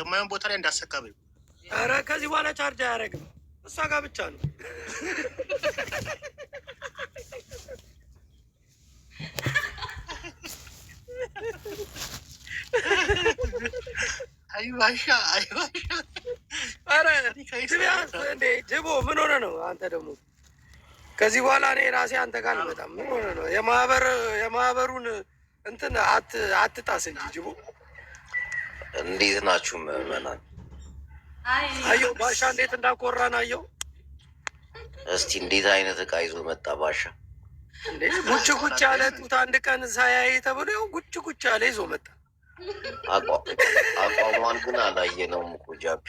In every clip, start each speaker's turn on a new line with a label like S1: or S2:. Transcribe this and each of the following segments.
S1: የማይሆን ቦታ ላይ እንዳሰካበኝ።
S2: ኧረ ከዚህ በኋላ ቻርጅ አያደርግም። እሷ ጋር ብቻ ነው።
S1: አይባሻ
S2: ኧረ እንዴ ጅቦ ምን ሆነ ነው አንተ ደግሞ? ከዚህ በኋላ እኔ ራሴ አንተ ጋር አልመጣም። ምን ሆነ ነው? የማህበሩን እንትን አትጣስ እንጂ ጅቦ።
S3: እንዴት ናችሁ ምዕመናን?
S2: አየው ባሻ እንዴት እንዳኮራን አየው።
S3: እስቲ እንዴት አይነት እቃ ይዞ መጣ ባሻ?
S2: እንዴ ጉጭ ጉጭ ያለ ጡት አንድ ቀን ሳያይ ተብሎ ያው ጉጭ ጉጭ ያለ ይዞ መጣ።
S3: አቋሟን ግን አላየነውም እኮ ጃፒ።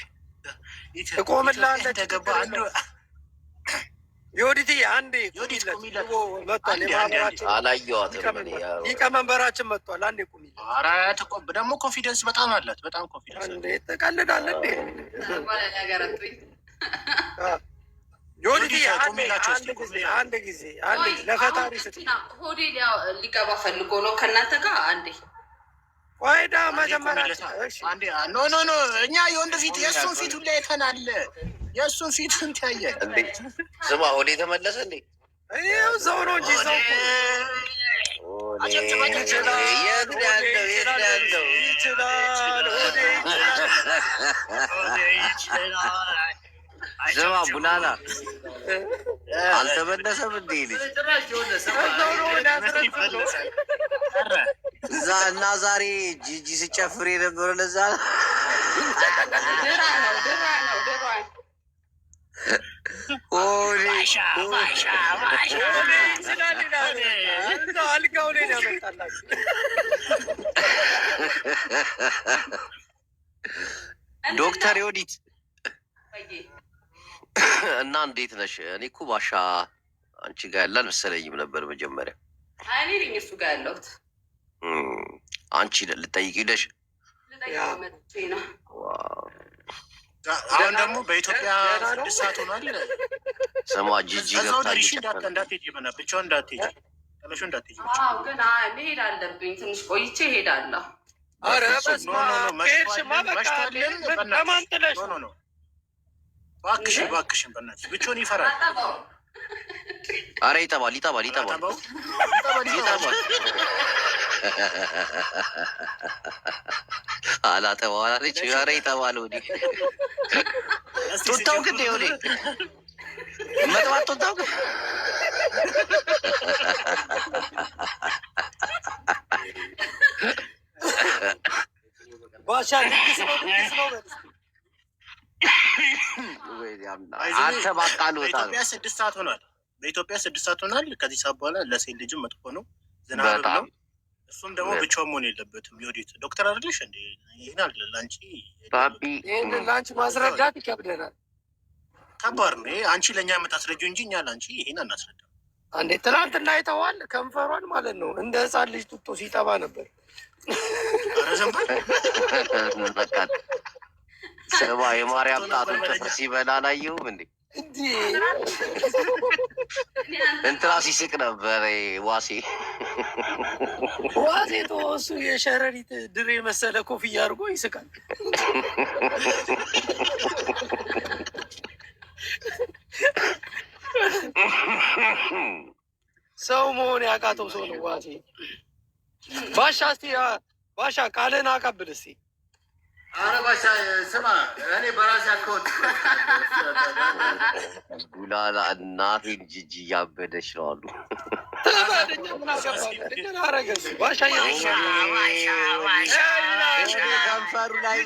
S2: እቆምልሃለሁ ተገባ አንዱ ዮዲቲ አንዴ መጥቷል። የማህበራችን
S3: አላየዋትም።
S2: ሊቀመንበራችን መጥቷል። አንዴ ቁሚ።
S1: ኧረ ተቆም ደግሞ ኮንፊደንስ በጣም አላት። በጣም ኮንፊደንስ
S2: እንዴ ትቀልዳለህ እንዴ ዮዲቲ አንድ ጊዜ ለፈጣሪ ስጥ።
S4: ሆዴ ሊገባ ፈልጎ ነው ከእናንተ ጋር አንዴ
S2: ቆይዳ መጀመሪያ
S1: ኖ እኛ የወንድ ፊት የእሱን ፊት ሁላ አይተናል። የእሱን ፊት ስንት ያየ
S3: እንዴ? ስማ ሆዴ ተመለሰ እንዴ?
S2: ይኸው ሰው ነው እንጂ ሰው
S3: ስማ ቡናና አልተመለሰም እንዴ? እዛ እና ዛሬ ጂጂ ስጨፍር የነበረው ለዛ
S2: አልጋው ላይ ያመጣላችሁ።
S3: ዶክተር ዮዲት እና እንዴት ነሽ? እኔ እኮ ባሻ አንቺ ጋር ያለ አልመሰለኝም ነበር መጀመሪያ።
S4: እኔ ነኝ እሱ ጋር ያለሁት።
S3: አንቺ ልጠይቅ ሂደሽ
S4: ነው።
S1: አሁን ደግሞ በኢትዮጵያ 6 ሰዓት ሆኗል።
S3: ስማ ጂጂ
S1: እንዳትሄጂ ብቻውን እንዳትሄጂ ተለሹ እንዳትሄጂ።
S4: ግን መሄድ አለብኝ። ትንሽ ቆይቼ እሄዳለሁ።
S2: ኧረ በስመ አብ በማን ጥለሽ ነው?
S1: እባክሽን በእናትሽ ብቻውን ይፈራል።
S3: ኧረ ይጠባል። አላጠባው አላለች። ኧረ ይጠባል። ወዲ ጡታው ግን ሆኔ መጥባት ጡታው ግን
S2: ባሻ ድግስ ነው።
S3: አንተ ባቃል ወጣ።
S1: በኢትዮጵያ 6 ሰዓት ሆኗል። በኢትዮጵያ 6 ሰዓት ሆኗል። ከዚህ ሰዓት በኋላ ለሴት ልጅም መጥፎ ነው። ዝናብ ነው። እሱም ደግሞ ብቻውን መሆን የለበትም። ዮዲት ዶክተር አይደለሽ እንዴ? ይህን አለ ለአንቺ
S2: ይህንን ለአንቺ ማስረዳት ይከብደናል።
S1: ከባድ ነው። አንቺ ለእኛ የምታስረጂው እንጂ እኛ ለአንቺ ይሄን አናስረዳም።
S2: አንዴ ትናንትና አይተዋል። ከንፈሯን ማለት ነው እንደ ህፃን ልጅ ጡጦ ሲጠባ ነበር።
S3: ስማ የማርያም ጣቱን ጥፍር ሲበላ አላየሁም እንዴ? እንትና ሲስቅ ነበር ዋሴ
S2: እሱ የሸረሪት ድሬ መሰለ ኮፍያ አድርጎ ይስቃል። ሰው መሆን ያቃተው ሰው ነው ዋሴ። ባሻ እስኪ ባሻ ቃልን አቀብል እስኪ።
S5: አረ ባሻ ስማ፣ እኔ በራሴ አካውንት
S3: ጉላላ እናቴን ጂጂ እያበደች ነው አሉ። ከንፈሩ ላይ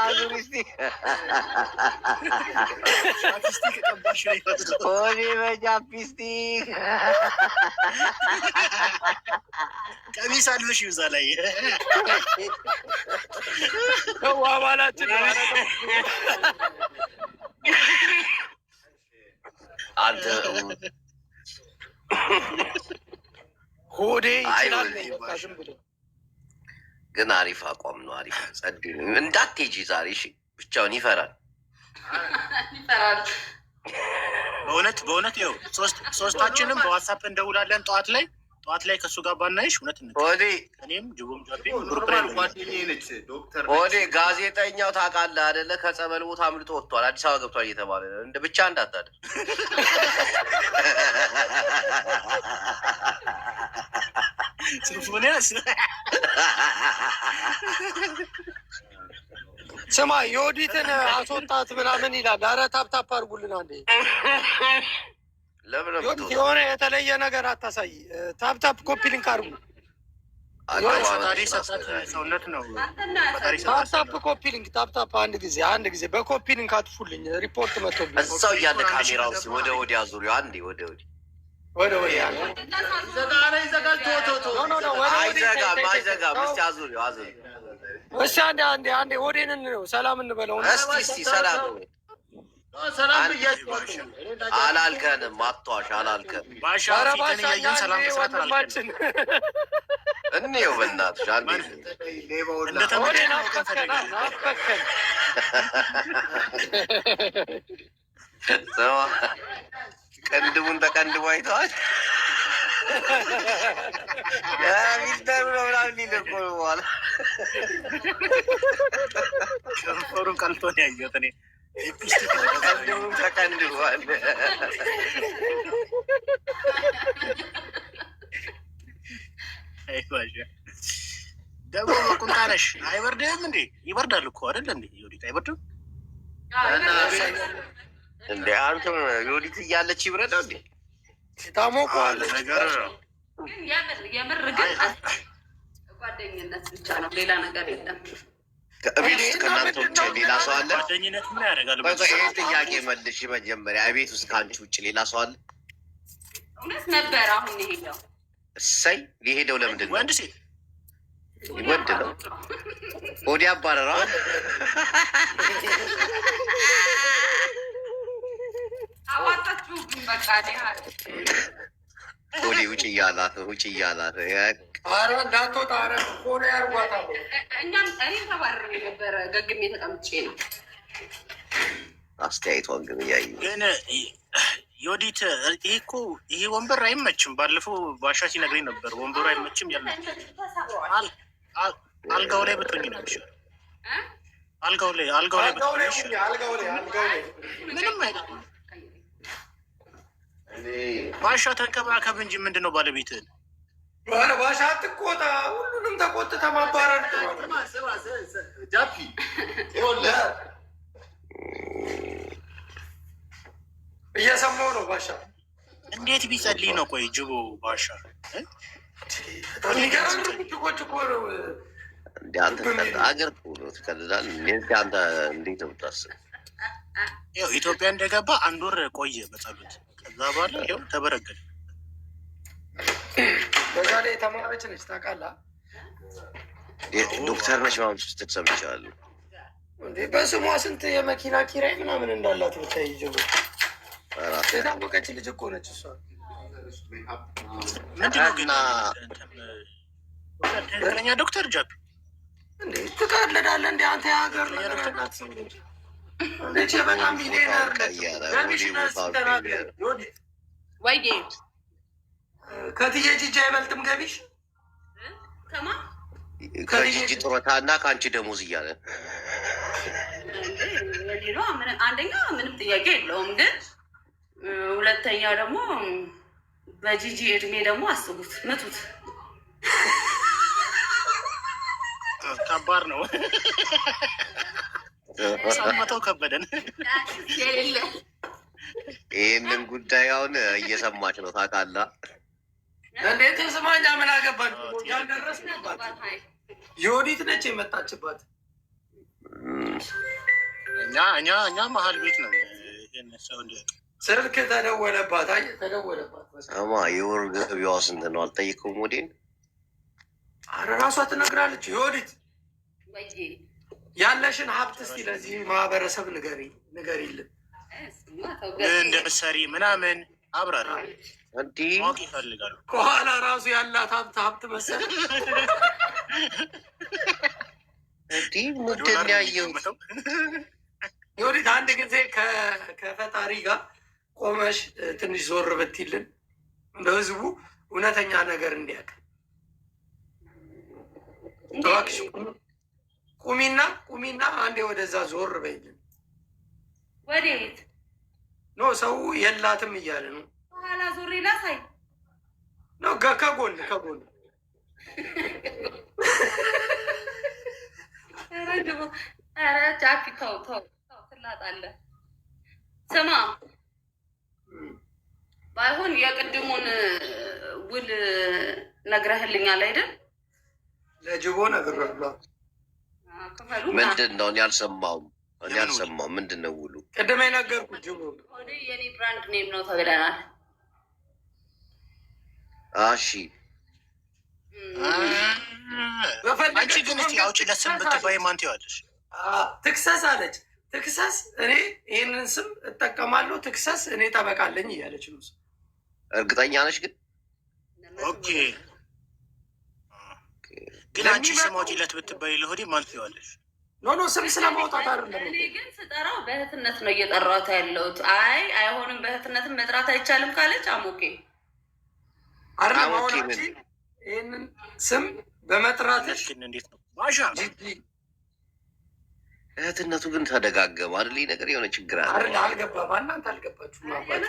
S3: አዙሪ ሆኔ በጃፒስቲክ
S1: ቀሚስ አለሽ እዛ ላይ
S2: አባላችን
S3: አንተ
S2: ሆዴ ይችላል።
S3: ግን አሪፍ አቋም ነው። አሪፍ ጸድ እንዳትሄጂ ዛሬ። እሺ ብቻውን ይፈራል።
S1: በእውነት ይኸው ሶስታችንም በዋትሳፕ እንደውላለን። ጠዋት ላይ ከእሱ ጋር ባናይሽ እውነት እኔም ጅቡም
S3: ሆዴ ጋዜጠኛው ታውቃለህ አይደለ? ከጸበል ቦታ አምልጦ ወጥቷል። አዲስ አበባ ገብቷል እየተባለ እንደ ብቻ እንዳታደር
S2: ስማ የወዲትን አስወጣት ምናምን ይላል። ኧረ ታፕታፕ አድርጉልን አንዴ። ዮዲት የሆነ የተለየ ነገር አታሳይ። ታፕታፕ ኮፒ ሊንክ አድርጉ።
S1: ሰውነት ነው።
S2: ታፕታፕ ኮፒ ሊንክ ታፕታፕ አንድ ጊዜ በኮፒ ሊንክ አጥፉልኝ። ሪፖርት መጥቶብኝ
S3: እዛው እያለ ካሜራው ወደ ወዲያ ዙሪያ አንዴ ወደ ወዲህ አይዘጋም። እስኪ አዙሪው
S2: እስኪ አንዴ ወዴንን ነው ሰላም እንበለው።
S3: እስኪ ሰላም አላልከንም። አቷሽ አላልከንም።
S2: ወንድማችን
S3: እንየው በእናትሽ አንዴ ቀንድቡን ተቀንድቡ አይተዋል። ሚስተሩ ነው ምናምን ሊደርቆ በኋላ
S1: ከንፈሩን ቀልቶን ያየሁት እኔ
S3: ቀንድቡን ተቀንድቧል።
S1: ደግሞ ቁንጣ ነሽ። አይበርድም እንዴ? ይበርዳል እኮ አይደለ እንዴ? ዮዲት አይበርድም
S3: እንዴ? አንተ ዮዲት እያለች ይብረዳ እንዴ?
S2: ታሞቀዋል
S1: ነገር
S4: የምር ግን ጓደኝነት ብቻ ነው፣ ሌላ ነገር የለም።
S3: ቤት ውስጥ ከእናንተ ውጭ ሌላ ሰው አለ?
S1: ጓደኝነት ምን ያደርጋል?
S3: ይህ ጥያቄ መልሽ መጀመሪያ። ቤት ውስጥ ከአንቺ ውጭ ሌላ ሰው አለ?
S4: እውነት ነበር። አሁን የሄደው
S3: እሰይ የሄደው ለምንድን ነው?
S1: ወንድ ሴት
S3: ወንድ ነው። ወዲያ አባረረዋል።
S4: አዋጣችሁ ግን በቃ
S3: ወዲ ውጭ እያላት
S2: ኧረ እንዳትወጣ ኧረ ሆነ ያርጓታል።
S4: እኔም ተባረረ ነበረ ገግሜ ተቀምጬ ነው።
S3: አስተያየቷን ግን እያዩ
S1: ግን ዮዲት ይሄ ወንበር አይመችም። ባለፈው ባሻ ሲነግረኝ ነበር ወንበሩ አይመችም ያለ። አልጋው ላይ ብትሆኝ ነው የሚሻለው። አልጋው ላይ ምንም አይደለም። ባሻ ተንከባከብ እንጂ ምንድን ነው ባለቤትህን?
S2: ባሻ አትቆጣ። ሁሉንም ተቆጥተህ ማባረር
S5: ጃፒ
S2: እየሰማሁ ነው። ባሻ
S1: እንዴት ቢጸልይ ነው? ቆይ ጅቦ ባሻ
S2: ችኮች እኮ ነው።
S3: እንደ አንተ አገር ትቀልዳል። አንተ እንዴት ነው የምታስብ?
S1: ያው ኢትዮጵያ እንደገባ 1 ወር ቆየ በጸሎት። ከዛ በኋላ ይኸው ተበረገደ።
S2: በዛ ላይ የተማረች ነች ታውቃለህ።
S3: ዶክተር ነች ምናምን ስትል ሰምቻለሁ።
S2: በስሟ ስንት የመኪና ኪራይ ምናምን እንዳላት ብቻ ይጅቡ የታወቀች ልጅ እኮ ነች እሷ።
S1: ምንድነው ግን ትክክለኛ ዶክተር ጃፒ
S2: እንዴ ትቀልዳለህ እንዴ አንተ? የሀገር ነገርናት እንዴ በጣም ሚሊዮነር
S4: ወይ
S2: ከትዬ ጂጂ አይበልጥም ገቢሽ?
S3: ከጂጂ ጡረታ እና ከአንቺ ደሞዝ እያለ
S4: አንደኛ ምንም ጥያቄ የለውም። ግን ሁለተኛ ደግሞ በጂጂ እድሜ ደግሞ አስቡት፣ ምቱት።
S1: ከባድ ነው። ሰመተው ከበደን።
S3: ይህንን ጉዳይ አሁን እየሰማች ነው ታውቃለህ።
S2: እንዴት ስማኛ ምን አገባን? ያልደረስንባት ዮዲት ነች የመጣችባት።
S1: እኛ መሀል ቤት ነው። ሰው
S2: ስልክ ተደወለባት።
S3: የወር ገቢዋ ስንት ነው አልጠይቀውም። ወዴን
S2: አረ ራሷ ትነግራለች። ዮዲት ያለሽን ሀብት እስኪ ለዚህ ማህበረሰብ ንገሪልን።
S1: እንደምትሰሪ ምናምን አብራራ
S3: እንዲህ
S1: ማወቅ ይፈልጋሉ።
S2: ከኋላ ራሱ ያላት ሀብት መሰለህ
S3: እንዲህ ምንድን ያየሁት
S2: ዮዲት አንድ ጊዜ ከፈጣሪ ጋር ቆመሽ ትንሽ ዞር ብትይልን በህዝቡ እውነተኛ ነገር እንዲያውቅ እባክሽ። ቁሚና አንዴ ወደዛ ዞር በይልን።
S4: ወዴት
S2: ኖ ሰው የላትም እያለ ነው።
S4: በኋላ ዞሬ ላሳይ
S2: ነው ከጎን
S4: ኧረ ጃፒ ተው ትላጣለህ። ስማ ባይሆን የቅድሙን ውል ነግረህልኛል አይደል?
S2: ለጅቦ ነግሬዋለሁ።
S3: ምንድን ነው? እኔ አልሰማሁም። ምንድን ነው ውሉ?
S2: ቅድም የነገርኩት ጅቦ
S4: የኔ ብራንድ ኔም ነው ተብለናል።
S3: እሺ
S1: አንቺ ግን እስኪ አውጪለት ስም ብትባይ ማን ትይዋለሽ?
S2: ትክሰስ አለች። ትክሰስ እኔ ይህንን ስም እጠቀማለሁ። ትክሰስ እኔ ጠበቃለኝ እያለች ነው።
S3: እርግጠኛ ነሽ ግን?
S1: ኦኬ ግን አንቺ ስም አውጪለት ብትባይ ለሆዴ ማን ትይዋለሽ?
S2: ኖ ስም ስለማውጣት አይደለም።
S4: እኔ ግን ስጠራው በእህትነት ነው እየጠራሁት ያለሁት። አይሆንም በእህትነትም መጥራት አይቻልም ካለች አሞኬ
S2: አይደለም። አሁን አንቺ ይህንን ስም በመጥራትሽ
S1: እንዴት ነው ባሻ?
S3: እህትነቱ ግን ተደጋገመ አይደል? ነገር የሆነ ችግር አለ
S2: አይደል? አልገባም። እናንተ አልገባችሁም። አባቴ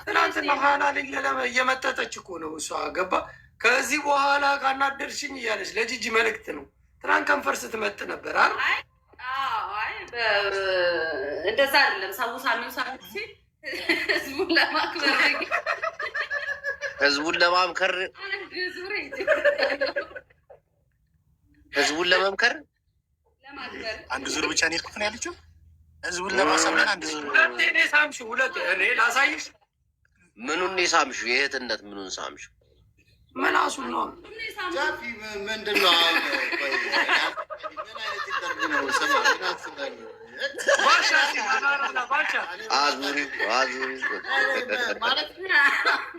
S2: ትናንትና ሀና ልኝ እየመጠጠች እኮ ነው እሷ ገባ። ከዚህ በኋላ ካናደርሽኝ እያለች ለጂጂ መልእክት ነው። ትናንት ከንፈር ስትመጥ ነበር አይደል?
S4: እንደዛ አይደለም። ሳሚው ሲል ህዝቡን ለማክበር
S3: ህዝቡን ለማምከር
S1: አንድ ዙር ብቻ ነው የሄድኩት ነው ያለችው። ህዝቡን ለማሳመን አንድ ዙር።
S2: ሁለቴ እኔ ሳምሽው፣ ሁለቴ እኔ ላሳይሽ።
S3: ምኑን ሳምሽው? የእህትነት ምኑን ሳምሽው?
S2: መላሱን ነው።
S5: ጃፒ ምንድን ነው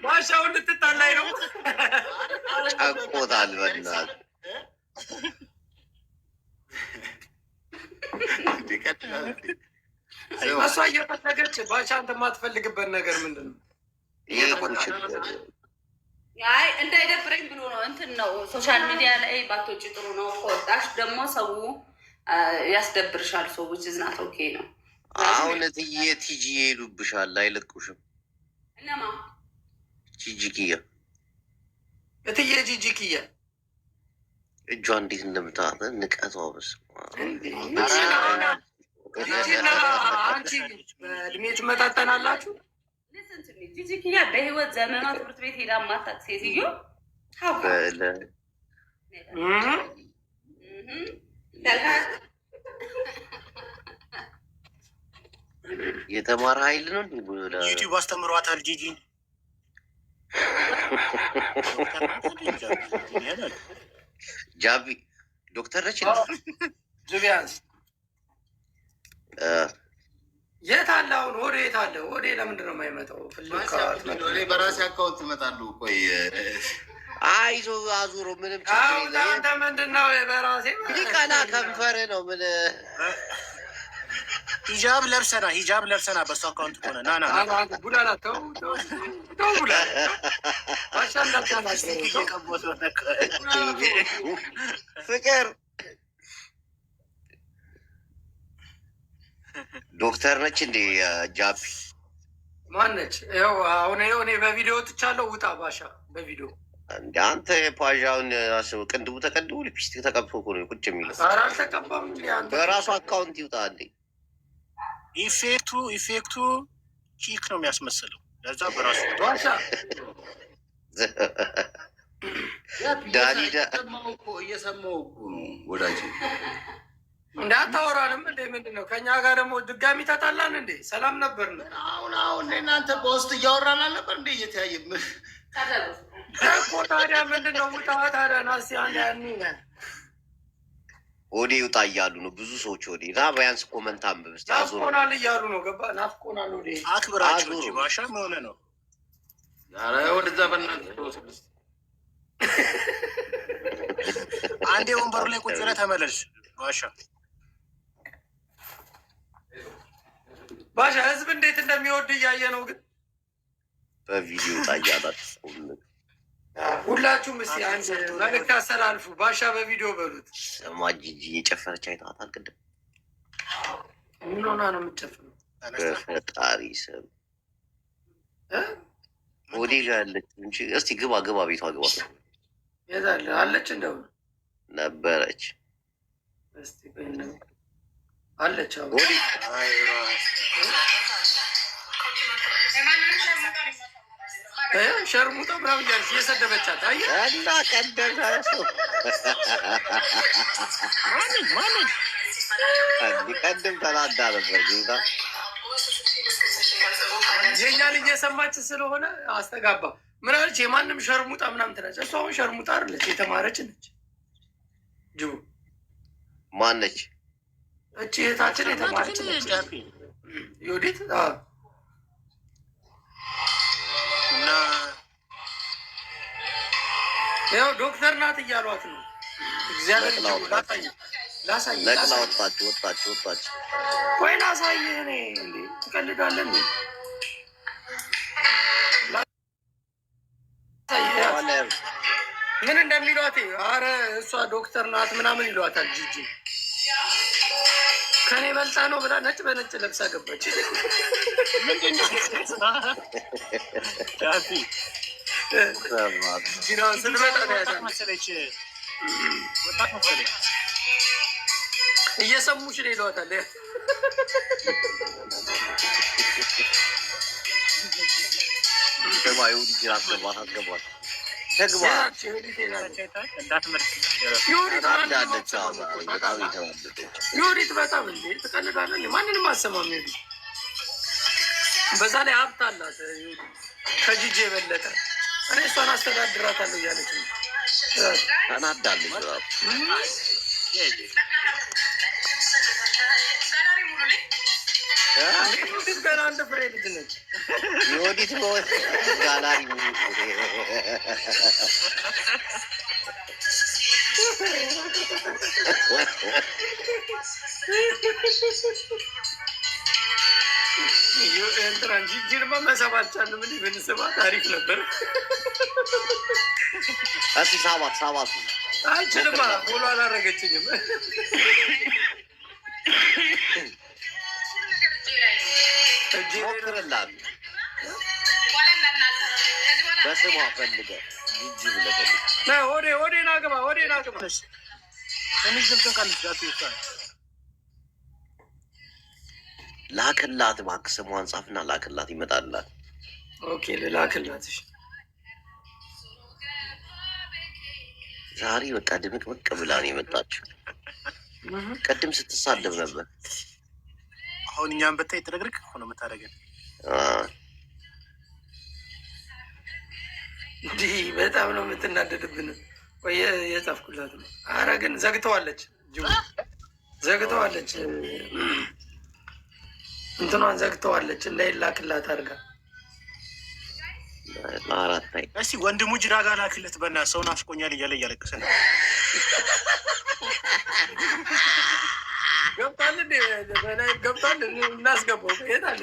S2: ባሻውን ልትጣላይ ነው።
S3: ጨቆታል በናት
S2: እሷ እየፈለገች ባሻ አንተ የማትፈልግበት ነገር ምንድን ነው?
S4: እንዳይደብረኝ ብሎ ነው። እንትን ነው ሶሻል ሚዲያ ላይ ባቶች ጥሩ ነው። ከወጣሽ ደግሞ ሰው ያስደብርሻል። ሰዎች ዝናት ኦኬ ነው።
S3: አሁን እትዬ ቲጂ ይሉብሻል፣ አይለቁሽም።
S4: እነማ
S3: ጂጂ ኪያ፣
S2: እትዬ ጂጂ ኪያ
S3: እጇ እንዴት እንደምታጠ ንቀቷ በስ
S2: አንቺ በእድሜ ትመጣጠናላችሁ።
S4: ጂጂ ኪያ በህይወት ዘመኗ ትምህርት ቤት ሄዳ ማታውቅ ሴትዮ
S3: የተማረ ኃይል ነው።
S1: ዩቲዩብ አስተምሯታል ጂጂ።
S3: ጃቢ ዶክተር ነች።
S2: ጁቢያንስ የት አለ አሁን? ወደ የት አለ? ወደ ለምንድን ነው የማይመጣው?
S5: በራሴ አካውንት እመጣለሁ። ቆይ
S3: አይዞ አዙሮ ምንም
S2: አንተ ምንድን ነው በራሴ
S3: ሊቀላ ከንፈር ነው ምን
S1: ሂጃብ ለብሰና በሱ አካውንት ሆነ ናና
S2: ቡላላ ተው ቡላላ ባሻ
S3: ፍቅር ዶክተር ነች እንዴ? ጃፒ
S2: ማነች? ይኸው አሁን እኔ በቪዲዮ ወጥቻለሁ። ውጣ ባሻ በቪዲዮ
S3: እንደ አንተ ፓዣውን አስበው። ቅንድቡ ተቀንድቡ ሊፕስቲክ ተቀብቶ እኮ ነው ቁጭ የሚለው።
S2: ኧረ አልተቀባም እንዴ አንተ።
S3: በራሱ አካውንት ይውጣ እንዴ።
S1: ኢፌክቱ ቺክ ነው የሚያስመስለው። ለዛ በራሱ
S2: ባሻ
S3: ዳኒዳ
S5: እየሰማሁ እኮ ነው ወዳጅ።
S2: እንዳታወራንም እንዴ? ምንድን ነው ከእኛ ጋር ደግሞ ድጋሚ ታጣላን እንዴ? ሰላም ነበርን።
S5: አሁን እናንተ በውስጥ እያወራን አልነበር እንዴ? እየተያየ
S2: እኮ ታዲያ ምንድን ነው? ውጣ ታዲያ ናስቲ አንድ ያኒ
S3: ወዴ ውጣ እያሉ ነው ብዙ ሰዎች። ወዴ ና ቢያንስ ኮመንት አንብብ እስኪ።
S2: ናፍቆናል እያሉ ነው። ገባ ናፍቆናል። ወዴ
S1: አክብራችሁ እንጂ ባሻ መሆነ ነው።
S5: ወደዛ በእናትህ
S1: አንዴ ወንበሩ ላይ ቁጭ ብለህ ተመለስ ባሻ።
S2: ባሻ ህዝብ እንዴት እንደሚወድ እያየ ነው። ግን
S3: በቪዲዮ ታያላት።
S2: ሁላችሁም እስኪ አንድ መልዕክት አስተላልፉ። ባሻ በቪዲዮ በሉት።
S3: ስማ ጂጂ የጨፈረች አይተሃታል? ቅድም
S2: ምን ሆና ነው የምትጨፍረው?
S3: በፈጣሪ ስም ወዴ ጋ ያለች እንጂ እስቲ ግባ ግባ፣ ቤቷ ግባ።
S2: የታለ አለች? እንደው
S3: ነበረች
S2: አለች። ሸርሙጣ ምናምን እያለች እየሰደበቻት አየህ።
S3: እና ቀደም ቀደም ተናዳ ነበር ጌታ
S2: የእኛን እየሰማች ስለሆነ አስተጋባ። ምን አለች? የማንም ሸርሙጣ ምናምን ትላለች። እሷ አሁን ሸርሙጣ አይደለች፣ የተማረች ነች። ጅቡ
S3: ማነች?
S2: እቺ እህታችን የተማረች ነች። ዮዲት
S1: እና
S2: ያው ዶክተር ናት እያሏት ነው። እግዚአብሔር ላሳይ
S3: ነቅላ ወጣች።
S2: ቆይ ላሳይ። እኔ እንዴ ትቀልዳለን? ምን እንደሚሏት አረ እሷ ዶክተር ናት ምናምን ይሏታል። ጂጂ ከኔ በልጣ ነው ብላ ነጭ በነጭ ለብሳ ገባች። ስንመጣ እየሰሙሽ ነው ይሏታል።
S3: አስገባት
S2: ዮዲት በጣም እንዴ ትቀልዳለን። ማንንም አሰማም። ሄዱ በዛ ላይ ሀብት አላት ከጂጂ የበለጠ። እኔ እሷን አስተዳድራታለሁ እያለች ነው።
S3: ተናዳለች።
S2: ገና አንድ ፍሬ ልጅ ነች።
S3: ዮዲት ጋላሪ
S2: ኤንትራን ጂጂንማ መሳብ አልቻልንም። እንዲህ ብንስባት አሪፍ ነበር።
S3: እስኪ ሳባት
S2: አይችልማ። ቦሎ አላረገችኝም።
S3: ሞክርላት በስሟ ፈልገ ጂጂ ብለህ
S2: ወዴን አግባ።
S3: ላክላት እባክህ፣ ስሟን ጻፍና ላክላት፣ ይመጣላት።
S2: ኦኬ ልላክላት።
S3: ዛሬ በቃ ድምቅምቅ ብላ ነው የመጣችው። ቅድም ስትሳደብ ነበር።
S1: አሁን እኛም በታይ ትረግርግ ሆነ የምታደርገን
S2: እንዲህ በጣም ነው የምትናደድብን። ቆየ የጻፍኩላት ነው። አረ ግን ዘግተዋለች፣ እንትኗን ዘግተዋለች። እንዳይላክላት አድርጋ
S1: እስቲ ወንድሙ ጅራ ጋር ላክለት። በእናትህ ሰውን አፍቆኛል እያለ እያለቅስ ነው።
S2: ገብቷል እንዴ? በላይ ገብቷል። እናስገባው። የት አለ?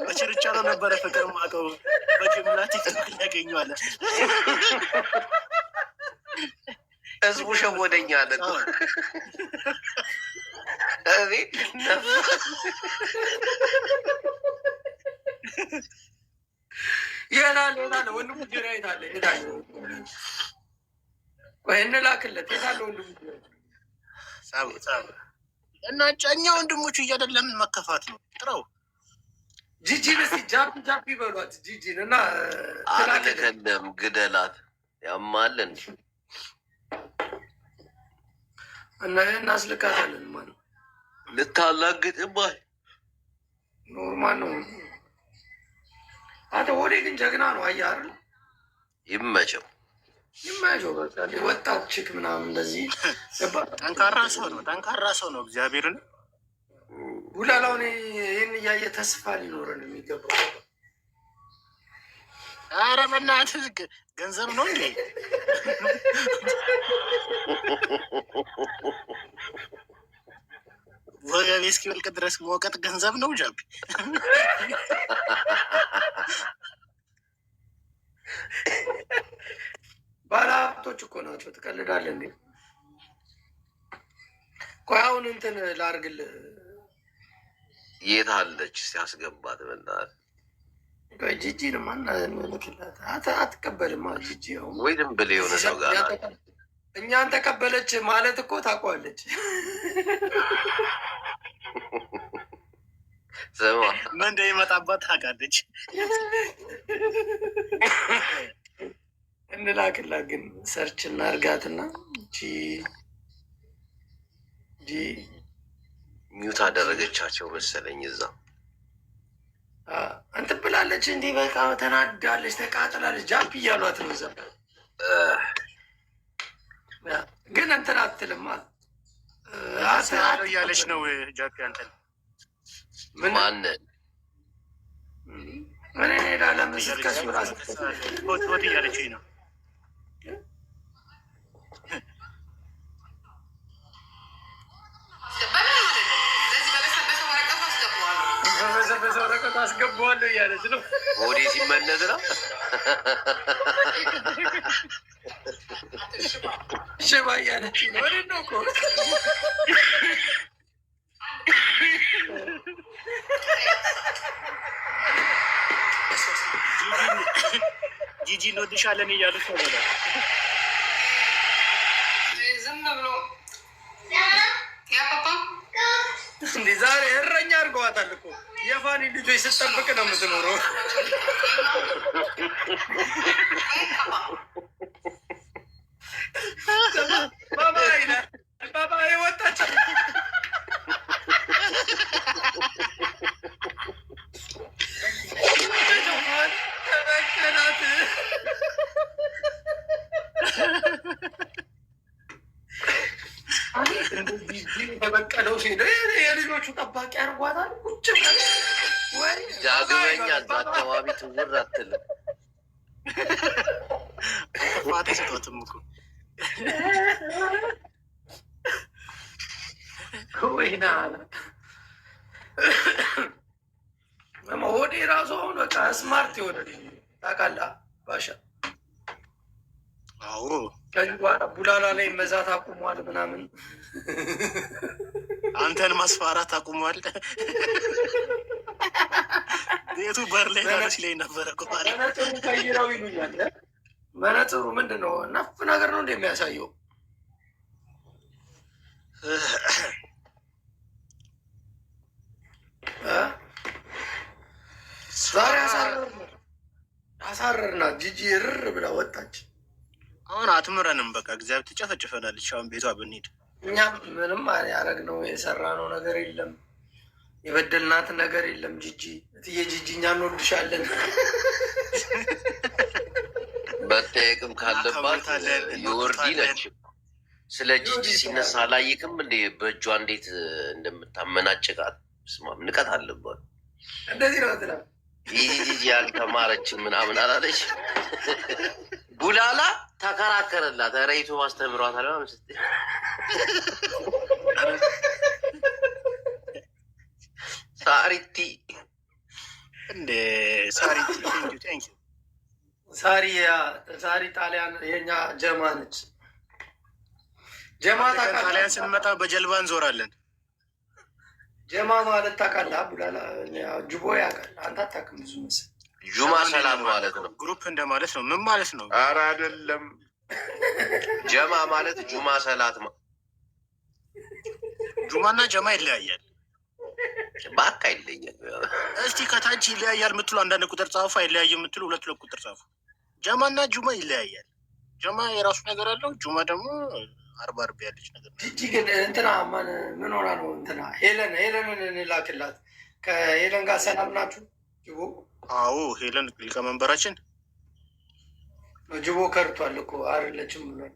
S1: በችርቻሮ ነበረ ፍቅር ማቀው በጅምላ ቲክቶክ ያገኘዋለን።
S3: ህዝቡ ሸወደኛ አለ።
S2: ይላል ወንድሙ ጅራ የታለ? ወይ እንላክለት። የታለ ወንድሙ
S1: እና ጫኛ ወንድሞቹ እያደለምን መከፋት ነው። ጥረው
S2: ጂጂን እስኪ ጃፒ በሏት። ጂጂን እና
S3: አትከደም ግደላት። ያማል እንዲ
S2: እና እናስልካታለን። ማለት
S3: ልታላግጥባል
S2: ኖርማል ነው። አቶ ወዴ ግን ጀግና ነው። አየህ አይደል?
S3: ይመቸው።
S2: በቃ ወጣት ችክ ምናምን እንደዚህ
S1: ጠንካራ ሰው ነው። እግዚአብሔርን
S2: ቡላላውን ይህን እያየ ተስፋ ሊኖረን የሚገባው።
S1: ኧረ በእናትህ ገንዘብ ነው እንዴ? ወገቤ እስኪወልቅ ድረስ መውቀጥ ገንዘብ ነው ጃቢ።
S2: ባለሀብቶች እኮ ናቸው። ትቀልዳለህ እንዴ? ቆይ አሁን እንትን ላድርግልህ።
S3: የት አለች ሲያስገባት? በእናትህ
S2: ጂጂን ማና ልክላት አትቀበልም። ጂጂ
S3: ወይ ድም ብለህ የሆነ ሰው ጋር
S2: እኛን ተቀበለች ማለት እኮ ታውቀዋለች።
S3: ስማ
S1: ምን እንደሚመጣባት ታውቃለች።
S2: እንላክላት ግን ሰርች እናርጋትና
S3: ሚዩት አደረገቻቸው መሰለኝ። እዛ
S2: እንትን ብላለች። እንዲህ በቃ ተናዳለች፣ ተቃጥላለች። ጃፒ እያሏት ነው። እዛ ግን እንትን አትልም
S1: እያለች ነው ጃፒ። አንተን
S3: ማን
S2: ምን ሄዳለ ምስል ከሱ ራስ
S1: ቦት እያለች ነው።
S2: በበሰበሰ ወረቀቱ አስገባዋለሁ እያለች ነው።
S3: ወዴ ሲመለስ ነው
S2: ሽባ እያለች ነው። ወደ ነው እኮ
S1: ጂጂ እንወድሻለን እያሉት ነው።
S4: ዝም ብሎ
S2: እንዴ ዛሬ እረኛ አድርገዋታል እኮ። የፋኒ ልጆች ስጠብቅ ነው የምትኖረው። ባባይ ወጣች። ተበቀላት። ተበቀለው ሲሄደ የልጆቹ ጠባቂ አድርጓታል። ቁጭ
S3: ዳግመኛ እዛ አካባቢ ትውር አትልም።
S1: ፋቴ ስጦትም እኮ
S2: ወይና ሆዴ ራሱ አሁን በቃ ስማርት የሆነ ታውቃለህ ባሻ።
S1: አዎ
S2: ከዚህ በኋላ ቡላላ ላይ መዛት አቁሟል ምናምን።
S1: አንተን ማስፈራራት አቁሟል። ቤቱ በር ላይ ታነች ላይ ነበረ።
S2: መነጽሩ ቀይረው ይሉኛል። መነጽሩ ምንድን ነው? ነፍ ነገር ነው እንደሚያሳየው። ዛሬ አሳረርናት። ጂጂ ርር ብላ ወጣች።
S1: አሁን አትምረንም። በቃ እግዚአብሔር ትጨፈጭፈናለች። አሁን ቤቷ ብንሄድ
S2: እኛም ምንም ያደረግነው የሰራነው ነገር የለም፣ የበደልናት ነገር የለም። ጂጂ እትዬ ጂጂ እኛ እንወድሻለን።
S3: መጠየቅም ካለባት የወርዲ ነች። ስለ ጂጂ ሲነሳ አላየክም እንዴ? በእጇ እንዴት እንደምታመናጭቃት ስማም፣ ንቀት አለባት።
S2: እንደዚህ ነው ትላ
S3: ይህ ጂጂ ያልተማረችን ምናምን አላለች። ቡላላ ተከራከረላት። ሬቱ ማስተምሯታል ምናምን ስትል ሳሪቲ
S1: እንዴ ሳሪቲ
S2: ሳሪ ጣሊያን የኛ ጀማ ነች። ጀማ
S1: ጣሊያን ስንመጣ በጀልባ እንዞራለን።
S2: ጀማ ማለት ታውቃለህ? ቡላላ ጅቦ ያውቃል። አንተ አታውቅም ብዙ መሰለኝ።
S3: ጁማ ሰላም ማለት ነው።
S1: ግሩፕ እንደማለት ነው። ምን ማለት ነው?
S5: ኧረ አይደለም።
S3: ጀማ ማለት ጁማ ሰላት ነው።
S1: ጁማና ጀማ ይለያያል።
S3: በቃ ይለያል።
S1: እስቲ ከታች ይለያያል የምትሉ አንዳንድ ቁጥር ጻፉ። አይለያይ የምትሉ ሁለት ቁጥር ጻፉ። ጀማና ጁማ ይለያያል። ጀማ የራሱ ነገር አለው። ጁማ ደግሞ አርባ ያለች ነገር።
S2: ጂጂ ግን እንትና ምን ሆና ነው? እንትና ሄለንን እንላክላት። ከሄለን ጋር ሰላም ናችሁ? ጅቦ
S1: አዎ፣ ሄለን ሊቀመንበራችን
S2: ጅቦ ከርቷል እኮ አይደለችም ብሏል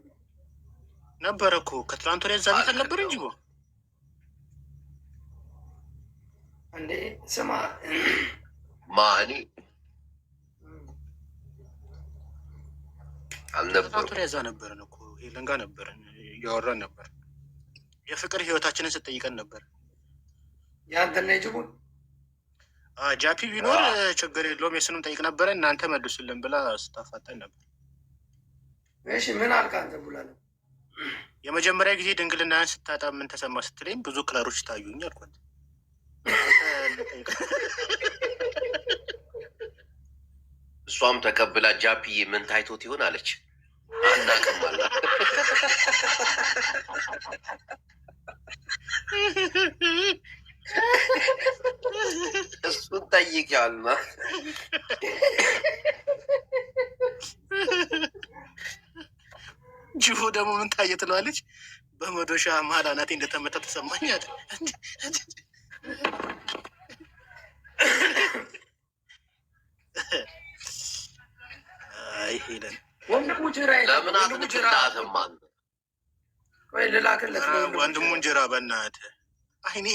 S1: ነበረ እኮ ከትላንት ወዲያ እዛ ቤት አልነበረ ጅቦ።
S2: እንዴ ስማ
S3: ማኒ አልነበሩ
S1: ያዛ ነበርን እኮ ሄለን ጋር ነበርን፣ እያወራን ነበር። የፍቅር ህይወታችንን ስጠይቀን ነበር።
S2: ያንተና የጅቡን
S1: ጃፒ ቢኖር ችግር የለውም የሱንም ጠይቅ ነበረ። እናንተ መልሱልን ብላ ስታፋጠን ነበር።
S2: እሺ ምን አልክ አንተ? ቡላለ
S1: የመጀመሪያ ጊዜ ድንግልናን ስታጣ ምን ተሰማ ስትለኝ ብዙ ክለሮች ታዩኝ አልኳት።
S3: እሷም ተቀብላ ጃፒ ምን ታይቶት ይሆን አለች። አናውቅም አለ። እሱን ጠይቂያለሁ።
S1: ጅቦ ደግሞ ምን ታየ ትለዋለች። በመዶሻ መሀል አናቴ እንደተመታ ተሰማኝ አለ። አይ ሄለን
S2: ወንድሙ ጅራ
S3: ለምን አትንቅላትም?
S2: ወይ ልላክለት
S1: ወንድሙን ጅራ በእናትህ አይኔ